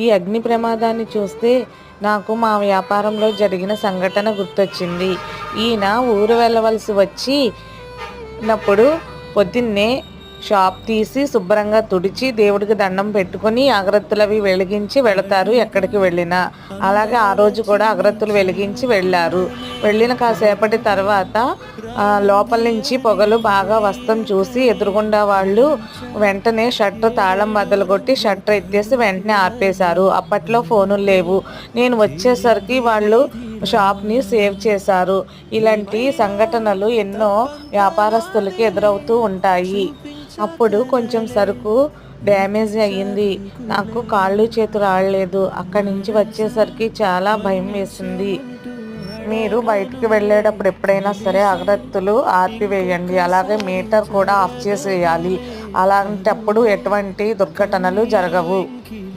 ఈ అగ్ని ప్రమాదాన్ని చూస్తే నాకు మా వ్యాపారంలో జరిగిన సంఘటన గుర్తొచ్చింది. ఈయన ఊరు వెళ్ళవలసి వచ్చినప్పుడు పొద్దున్నే షాప్ తీసి శుభ్రంగా తుడిచి దేవుడికి దండం పెట్టుకుని అగరత్తులవి వెలిగించి వెళతారు ఎక్కడికి వెళ్ళినా. అలాగే ఆ రోజు కూడా అగరత్తులు వెలిగించి వెళ్ళారు. వెళ్ళిన కాసేపటి తర్వాత లోపల నుంచి పొగలు బాగా వస్తం చూసి ఎదురుగుండా వాళ్ళు వెంటనే షట్టర్ తాళం బద్దలుగొట్టి షట్టర్ ఎత్తేసి వెంటనే ఆర్పేశారు. అప్పట్లో ఫోనులు లేవు. నేను వచ్చేసరికి వాళ్ళు షాప్ని సేవ్ చేశారు. ఇలాంటి సంఘటనలు ఎన్నో వ్యాపారస్తులకి ఎదురవుతూ ఉంటాయి. అప్పుడు కొంచెం సరుకు డ్యామేజ్ అయ్యింది. నాకు కాళ్ళు చేతులు ఆడలేదు. అక్కడి నుంచి వచ్చేసరికి చాలా భయం వేసింది. మీరు బయటికి వెళ్ళేటప్పుడు ఎప్పుడైనా సరే అగరత్తులు ఆర్పివేయండి. అలాగే మీటర్ కూడా ఆఫ్ చేసేయాలి. అలాంటప్పుడు ఎటువంటి దుర్ఘటనలు జరగవు.